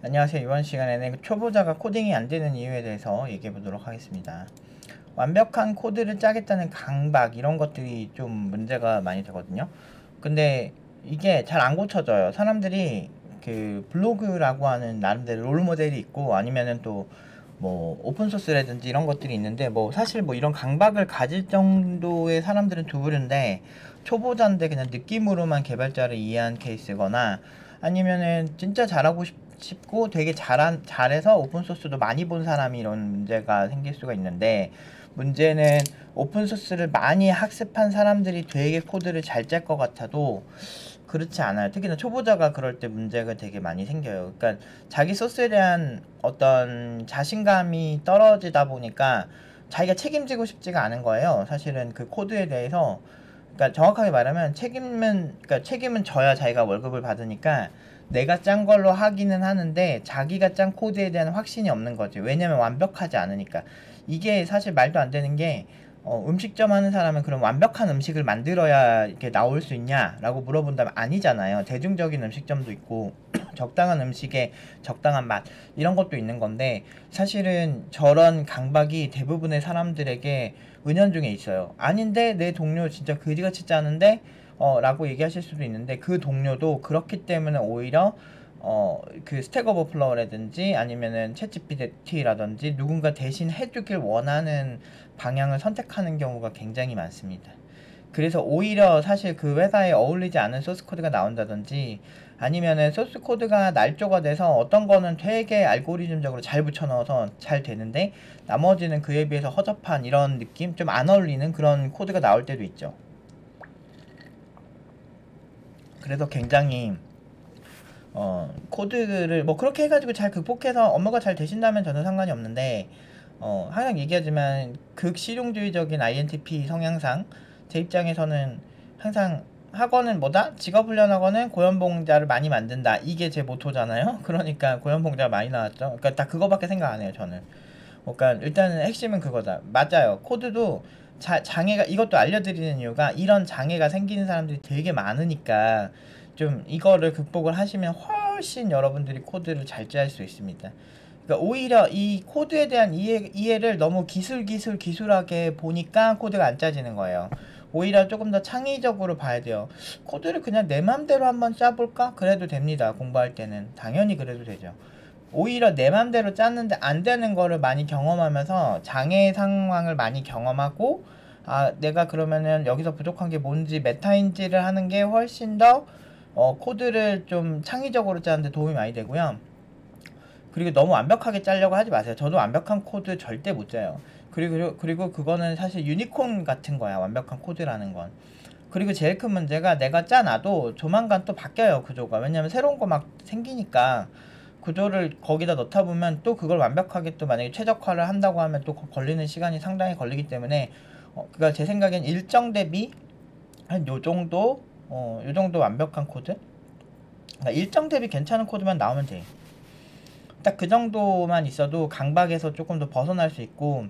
안녕하세요. 이번 시간에는 초보자가 코딩이 안 되는 이유에 대해서 얘기해 보도록 하겠습니다. 완벽한 코드를 짜겠다는 강박 이런 것들이 좀 문제가 많이 되거든요. 근데 이게 잘 안 고쳐져요. 사람들이 그 블로그라고 하는 나름대로 롤 모델이 있고 아니면은 또 뭐 오픈소스라든지 이런 것들이 있는데 뭐 사실 뭐 이런 강박을 가질 정도의 사람들은 드물은데 초보자인데 그냥 느낌으로만 개발자를 이해한 케이스거나 아니면은 진짜 잘하고 싶고 되게 잘해서 오픈소스도 많이 본 사람이 이런 문제가 생길 수가 있는데, 문제는 오픈소스를 많이 학습한 사람들이 되게 코드를 잘 짤 것 같아도 그렇지 않아요. 특히나 초보자가 그럴 때 문제가 되게 많이 생겨요. 그러니까 자기 소스에 대한 어떤 자신감이 떨어지다 보니까 자기가 책임지고 싶지가 않은 거예요. 사실은 그 코드에 대해서. 그러니까 정확하게 말하면 책임은 져야 자기가 월급을 받으니까 내가 짠 걸로 하기는 하는데 자기가 짠 코드에 대한 확신이 없는 거지. 왜냐면 완벽하지 않으니까. 이게 사실 말도 안 되는 게, 음식점 하는 사람은 그럼 완벽한 음식을 만들어야 이렇게 나올 수 있냐라고 물어본다면 아니잖아요. 대중적인 음식점도 있고 적당한 음식에 적당한 맛 이런 것도 있는 건데, 사실은 저런 강박이 대부분의 사람들에게 은연중에 있어요. 아닌데 내 동료 진짜 그지같이 짜는데 라고 얘기하실 수도 있는데, 그 동료도 그렇기 때문에 오히려 그 스택 오버플로우라든지 아니면은 챗GPT라든지 누군가 대신 해주길 원하는 방향을 선택하는 경우가 굉장히 많습니다. 그래서 오히려 사실 그 회사에 어울리지 않은 소스 코드가 나온다든지 아니면은 소스 코드가 날조가 돼서 어떤 거는 되게 알고리즘적으로 잘 붙여넣어서 잘 되는데 나머지는 그에 비해서 허접한 이런 느낌, 좀 안 어울리는 그런 코드가 나올 때도 있죠. 그래서 굉장히 코드를 뭐 그렇게 해가지고 잘 극복해서 업무가 잘 되신다면 저는 상관이 없는데, 항상 얘기하지만 극실용주의적인 INTP 성향상 제 입장에서는 항상 학원은 뭐다? 직업훈련학원은 고연봉자를 많이 만든다. 이게 제 모토잖아요. 그러니까 고연봉자 많이 나왔죠. 그러니까 다 그거밖에 생각 안 해요, 저는. 그러니까 일단은 핵심은 그거다. 맞아요. 코드도 장애가, 이것도 알려드리는 이유가 이런 장애가 생기는 사람들이 되게 많으니까 좀 이거를 극복을 하시면 훨씬 여러분들이 코드를 잘 짤 수 있습니다. 그러니까 오히려 이 코드에 대한 이해를 너무 기술하게 보니까 코드가 안 짜지는 거예요. 오히려 조금 더 창의적으로 봐야 돼요. 코드를 그냥 내 맘대로 한번 짜볼까? 그래도 됩니다. 공부할 때는 당연히 그래도 되죠. 오히려 내 맘대로 짰는데 안 되는 거를 많이 경험하면서 장애 상황을 많이 경험하고, 아 내가 그러면은 여기서 부족한 게 뭔지 메타인지를 하는 게 훨씬 더 코드를 좀 창의적으로 짜는데 도움이 많이 되고요. 그리고 너무 완벽하게 짜려고 하지 마세요. 저도 완벽한 코드 절대 못 짜요. 그리고 그거는 사실 유니콘 같은 거야, 완벽한 코드라는 건. 그리고 제일 큰 문제가 내가 짜놔도 조만간 또 바뀌어요, 구조가. 왜냐면 새로운 거 막 생기니까 구조를 거기다 넣다 보면 또 그걸 완벽하게 또 만약에 최적화를 한다고 하면 또 걸리는 시간이 상당히 걸리기 때문에, 그니까 제 생각엔 일정 대비 한 요 정도 완벽한 코드? 그러니까 일정 대비 괜찮은 코드만 나오면 돼. 딱 그 정도만 있어도 강박에서 조금 더 벗어날 수 있고,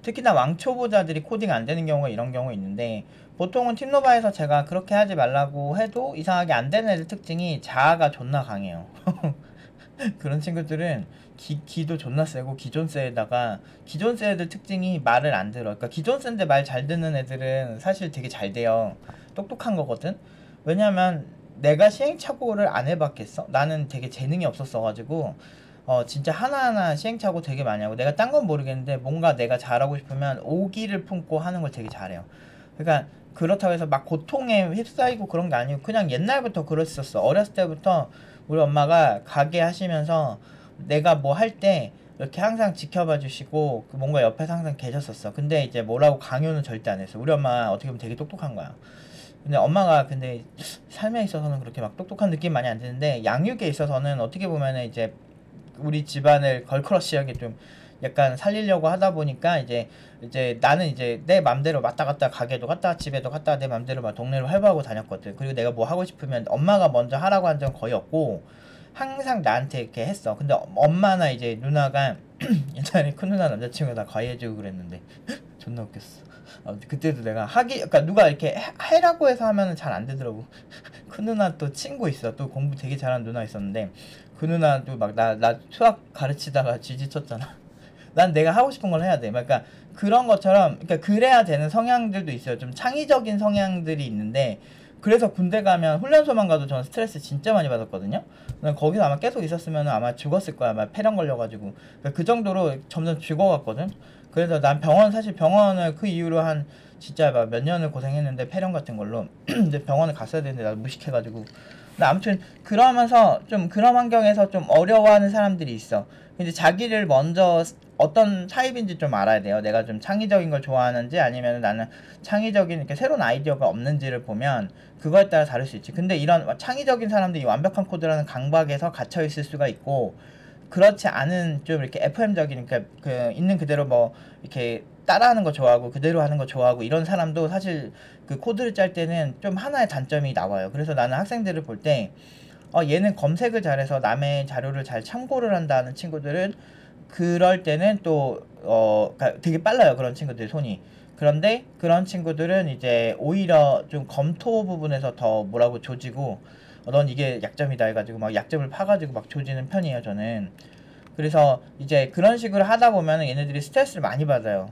특히나 왕초보자들이 코딩 안 되는 경우가 이런 경우 있는데, 보통은 팀노바에서 제가 그렇게 하지 말라고 해도 이상하게 안 되는 애들 특징이 자아가 존나 강해요. 그런 친구들은 기도 존나 세고 기존 세에다가, 기존 세 애들 특징이 말을 안 들어. 그러니까 기존 세인데 말 잘 듣는 애들은 사실 되게 잘 돼요. 똑똑한 거거든. 왜냐면 내가 시행착오를 안 해봤겠어? 나는 되게 재능이 없었어가지고 진짜 하나하나 시행착오 되게 많이 하고, 내가 딴 건 모르겠는데 뭔가 내가 잘하고 싶으면 오기를 품고 하는 걸 되게 잘해요. 그러니까 그렇다고 해서 막 고통에 휩싸이고 그런 게 아니고 그냥 옛날부터 그랬었어. 어렸을 때부터 우리 엄마가 가게 하시면서 내가 뭐 할 때 이렇게 항상 지켜봐 주시고 뭔가 옆에서 항상 계셨었어. 근데 이제 뭐라고 강요는 절대 안 했어. 우리 엄마 어떻게 보면 되게 똑똑한 거야. 근데 엄마가 근데 삶에 있어서는 그렇게 막 똑똑한 느낌 많이 안 드는데, 양육에 있어서는 어떻게 보면은 이제 우리 집안을 걸크러쉬하게 좀 약간 살리려고 하다 보니까 이제 나는 이제 내 맘대로 왔다 갔다 가게도 갔다 집에도 갔다 내 맘대로 막 동네를 활보하고 다녔거든. 그리고 내가 뭐 하고 싶으면 엄마가 먼저 하라고 한 적은 거의 없고 항상 나한테 이렇게 했어. 근데 엄마나 이제 누나가 옛날에 큰 누나 남자친구 나 과외해주고 그랬는데 존나 웃겼어. 그때도 내가 그러니까 누가 이렇게 해라고 해서 하면은 잘 안 되더라고. 그 누나 또 친구 있어. 또 공부 되게 잘하는 누나 있었는데 그 누나도 막 나 수학 가르치다가 지지쳤잖아. 난 내가 하고 싶은 걸 해야 돼. 그러니까 그런 것처럼 그러니까 그래야 되는 성향들도 있어요. 좀 창의적인 성향들이 있는데 그래서 군대 가면 훈련소만 가도 저는 스트레스 진짜 많이 받았거든요. 난 거기서 아마 계속 있었으면 아마 죽었을 거야. 아마 폐렴 걸려가지고 그 정도로 점점 죽어갔거든. 그래서 난 사실 병원을 그 이후로 한 진짜 막 몇 년을 고생했는데 폐렴 같은 걸로 근데 병원을 갔어야 되는데 나도 무식해가지고 근데 아무튼 그러면서 좀 그런 환경에서 좀 어려워하는 사람들이 있어. 근데 자기를 먼저 어떤 타입인지 좀 알아야 돼요. 내가 좀 창의적인 걸 좋아하는지 아니면 나는 창의적인 이렇게 새로운 아이디어가 없는지를 보면 그거에 따라 다를 수 있지. 근데 이런 창의적인 사람들이 완벽한 코드라는 강박에서 갇혀 있을 수가 있고 그렇지 않은 좀 이렇게 FM적인 그러니까 그 있는 그대로 뭐 이렇게 따라하는 거 좋아하고 그대로 하는 거 좋아하고 이런 사람도 사실 그 코드를 짤 때는 좀 하나의 단점이 나와요. 그래서 나는 학생들을 볼 때 얘는 검색을 잘해서 남의 자료를 잘 참고를 한다는 친구들은 그럴 때는 또 그러니까 되게 빨라요. 그런 친구들 손이. 그런데 그런 친구들은 이제 오히려 좀 검토 부분에서 더 뭐라고 조지고 넌 이게 약점이다 해가지고 막 약점을 파가지고 막 조지는 편이에요. 저는. 그래서 이제 그런 식으로 하다 보면 얘네들이 스트레스를 많이 받아요.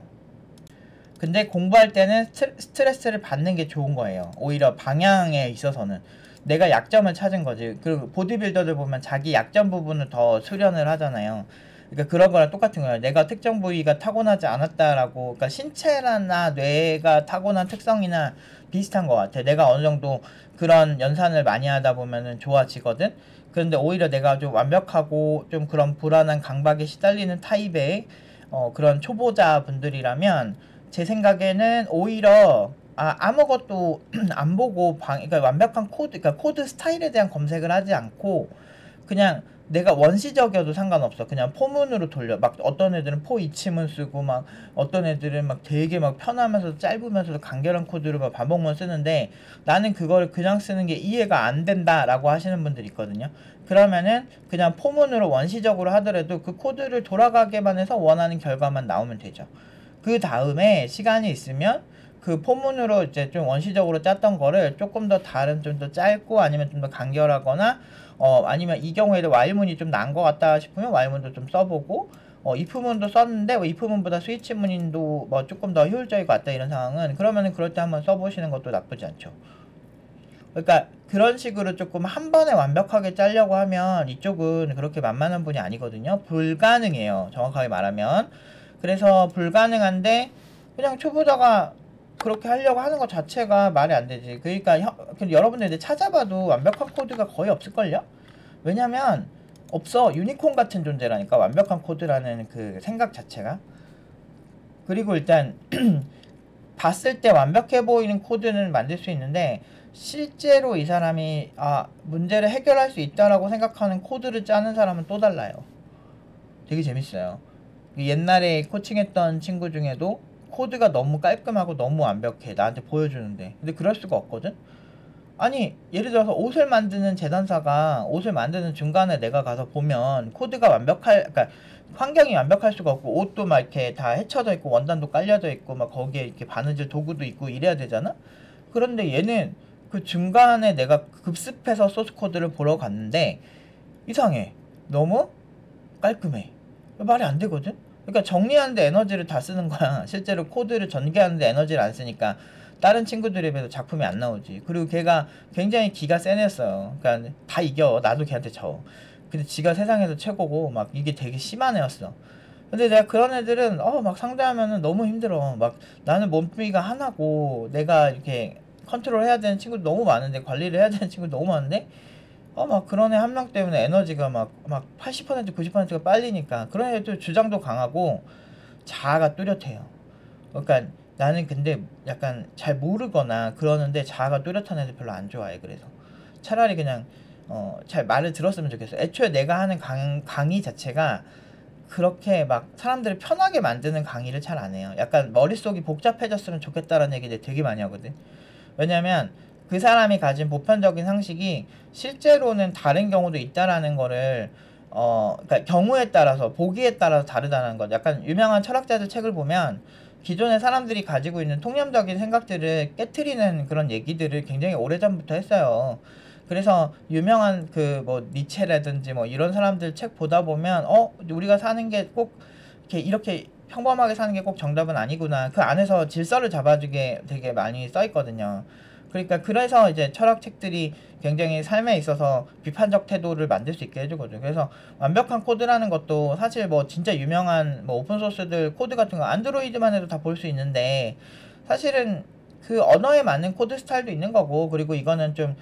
근데 공부할 때는 스트레스를 받는 게 좋은 거예요. 오히려 방향에 있어서는. 내가 약점을 찾은 거지. 그리고 보디빌더들 보면 자기 약점 부분을 더 수련을 하잖아요. 그러니까 그런 거랑 똑같은 거예요. 내가 특정 부위가 타고나지 않았다라고, 그러니까 신체나 뇌가 타고난 특성이나 비슷한 것 같아. 내가 어느 정도 그런 연산을 많이 하다 보면은 좋아지거든. 그런데 오히려 내가 좀 완벽하고 좀 그런 불안한 강박에 시달리는 타입의 그런 초보자 분들이라면 제 생각에는 오히려 아무것도 안 보고 그러니까 완벽한 그러니까 코드 스타일에 대한 검색을 하지 않고 그냥 내가 원시적이어도 상관없어. 그냥 포문으로 돌려. 막 어떤 애들은 포 이치문 쓰고 막 어떤 애들은 막 되게 막 편하면서도 짧으면서도 간결한 코드로 막 반복문 쓰는데 나는 그거를 그냥 쓰는 게 이해가 안 된다라고 하시는 분들 있거든요. 그러면은 그냥 포문으로 원시적으로 하더라도 그 코드를 돌아가게만 해서 원하는 결과만 나오면 되죠. 그 다음에 시간이 있으면 그 포문으로 이제 좀 원시적으로 짰던 거를 조금 더 다른 좀 더 짧고 아니면 좀 더 간결하거나 아니면 이 경우에도 와일문이 좀 난 것 같다 싶으면 와일문도 좀 써보고 if문도 썼는데 if문보다 스위치문도 뭐 조금 더 효율적일 것 같다 이런 상황은 그러면은 그럴 때 한번 써보시는 것도 나쁘지 않죠. 그러니까 그런 식으로 조금 한 번에 완벽하게 짜려고 하면 이쪽은 그렇게 만만한 분이 아니거든요. 불가능해요. 정확하게 말하면. 그래서 불가능한데 그냥 초보자가 그렇게 하려고 하는 것 자체가 말이 안 되지. 그러니까 여러분들 이제 찾아봐도 완벽한 코드가 거의 없을걸요? 왜냐면 없어. 유니콘 같은 존재라니까 완벽한 코드라는 그 생각 자체가. 그리고 일단 봤을 때 완벽해 보이는 코드는 만들 수 있는데 실제로 이 사람이 문제를 해결할 수 있다라고 생각하는 코드를 짜는 사람은 또 달라요. 되게 재밌어요. 옛날에 코칭했던 친구 중에도 코드가 너무 깔끔하고 너무 완벽해. 나한테 보여주는데. 근데 그럴 수가 없거든? 아니, 예를 들어서 옷을 만드는 재단사가 옷을 만드는 중간에 내가 가서 보면 코드가 그러니까 환경이 완벽할 수가 없고 옷도 막 이렇게 다 헤쳐져 있고 원단도 깔려져 있고 막 거기에 이렇게 바느질 도구도 있고 이래야 되잖아? 그런데 얘는 그 중간에 내가 급습해서 소스 코드를 보러 갔는데 이상해. 너무 깔끔해. 말이 안 되거든? 그러니까 정리하는데 에너지를 다 쓰는 거야. 실제로 코드를 전개하는데 에너지를 안 쓰니까 다른 친구들에 비해서 작품이 안 나오지. 그리고 걔가 굉장히 기가 센 애였어요. 그러니까 다 이겨. 나도 걔한테 져. 근데 지가 세상에서 최고고 막 이게 되게 심한 애였어. 근데 내가 그런 애들은 막 상대하면은 너무 힘들어. 막 나는 몸뚱이가 하나고 내가 이렇게 컨트롤 해야 되는 친구도 너무 많은데 관리를 해야 되는 친구도 너무 많은데 막 그런 애 한 명 때문에 에너지가 막 80% 90%가 빨리니까 그런 애들 주장도 강하고 자아가 뚜렷해요. 그러니까 나는 근데 약간 잘 모르거나 그러는데 자아가 뚜렷한 애들 별로 안 좋아해. 그래서 차라리 그냥 잘 말을 들었으면 좋겠어. 애초에 내가 하는 강의 자체가 그렇게 막 사람들을 편하게 만드는 강의를 잘 안 해요. 약간 머릿속이 복잡해졌으면 좋겠다라는 얘기를 되게 많이 하거든. 왜냐면 그 사람이 가진 보편적인 상식이 실제로는 다른 경우도 있다라는 거를 그러니까 경우에 따라서 보기에 따라서 다르다는 것. 약간 유명한 철학자들 책을 보면 기존의 사람들이 가지고 있는 통념적인 생각들을 깨트리는 그런 얘기들을 굉장히 오래전부터 했어요. 그래서 유명한 그 뭐 니체라든지 뭐 이런 사람들 책 보다 보면 우리가 사는 게 꼭 이렇게 평범하게 사는 게 꼭 정답은 아니구나. 그 안에서 질서를 잡아주게 되게 많이 써 있거든요. 그러니까 그래서 이제 철학책들이 굉장히 삶에 있어서 비판적 태도를 만들 수 있게 해주거든요. 그래서 완벽한 코드라는 것도 사실 뭐 진짜 유명한 뭐 오픈소스들 코드 같은 거 안드로이드만 해도 다 볼 수 있는데 사실은 그 언어에 맞는 코드 스타일도 있는 거고, 그리고 이거는 좀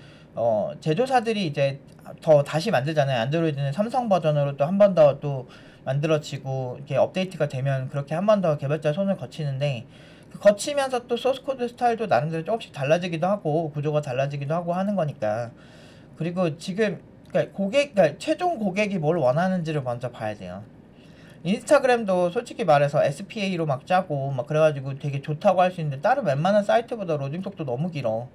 제조사들이 이제 더 다시 만들잖아요. 안드로이드는 삼성 버전으로 또 한 번 더 또 만들어지고 이렇게 업데이트가 되면 그렇게 한 번 더 개발자 손을 거치는데, 그 거치면서 또 소스코드 스타일도 나름대로 조금씩 달라지기도 하고 구조가 달라지기도 하고 하는 거니까. 그리고 지금 그러니까 최종 고객이 뭘 원하는지를 먼저 봐야 돼요. 인스타그램도 솔직히 말해서 SPA로 막 짜고 막 그래가지고 되게 좋다고 할 수 있는데 다른 웬만한 사이트보다 로딩 속도 너무 길어.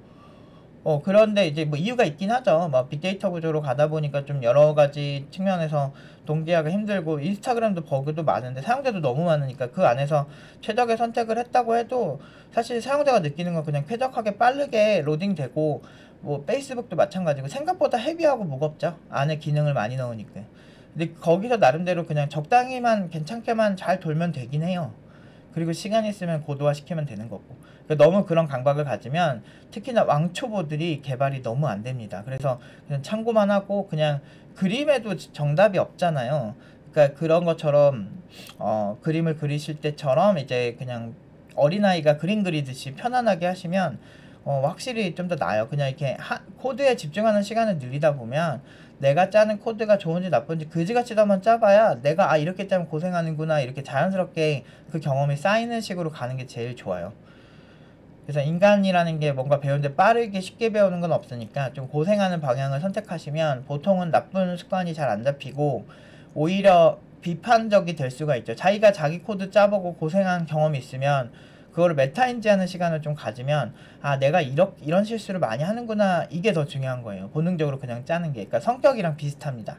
그런데 이제 뭐 이유가 있긴 하죠. 뭐 빅데이터 구조로 가다 보니까 좀 여러 가지 측면에서 동기화가 힘들고, 인스타그램도 버그도 많은데 사용자도 너무 많으니까 그 안에서 최적의 선택을 했다고 해도 사실 사용자가 느끼는 건 그냥 쾌적하게 빠르게 로딩되고, 뭐 페이스북도 마찬가지고 생각보다 헤비하고 무겁죠. 안에 기능을 많이 넣으니까. 근데 거기서 나름대로 그냥 적당히만 괜찮게만 잘 돌면 되긴 해요. 그리고 시간 있으면 고도화 시키면 되는 거고. 그러니까 너무 그런 강박을 가지면 특히나 왕초보들이 개발이 너무 안 됩니다. 그래서 그냥 참고만 하고, 그냥 그림에도 정답이 없잖아요. 그러니까 그런 것처럼 그림을 그리실 때처럼 이제 그냥 어린아이가 그림 그리듯이 편안하게 하시면 확실히 좀 더 나아요. 그냥 이렇게 코드에 집중하는 시간을 늘리다 보면 내가 짜는 코드가 좋은지 나쁜지 그지같이도 한번 짜봐야 내가 이렇게 짜면 고생하는구나, 이렇게 자연스럽게 그 경험이 쌓이는 식으로 가는 게 제일 좋아요. 그래서 인간이라는 게 뭔가 배우는데 빠르게 쉽게 배우는 건 없으니까 좀 고생하는 방향을 선택하시면 보통은 나쁜 습관이 잘 안 잡히고 오히려 비판적이 될 수가 있죠. 자기가 자기 코드 짜보고 고생한 경험이 있으면 그거를 메타인지하는 시간을 좀 가지면 내가 이런 실수를 많이 하는구나, 이게 더 중요한 거예요. 본능적으로 그냥 짜는 게. 그러니까 성격이랑 비슷합니다.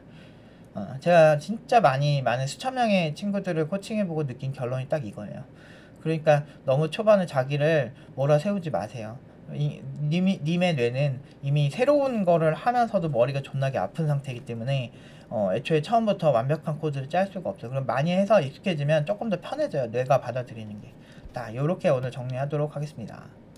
제가 진짜 많은 수천 명의 친구들을 코칭해보고 느낀 결론이 딱 이거예요. 그러니까 너무 초반에 자기를 몰아세우지 마세요. 님의 뇌는 이미 새로운 거를 하면서도 머리가 존나게 아픈 상태이기 때문에 애초에 처음부터 완벽한 코드를 짤 수가 없어요. 그럼 많이 해서 익숙해지면 조금 더 편해져요. 뇌가 받아들이는 게. 딱 요렇게 오늘 정리하도록 하겠습니다.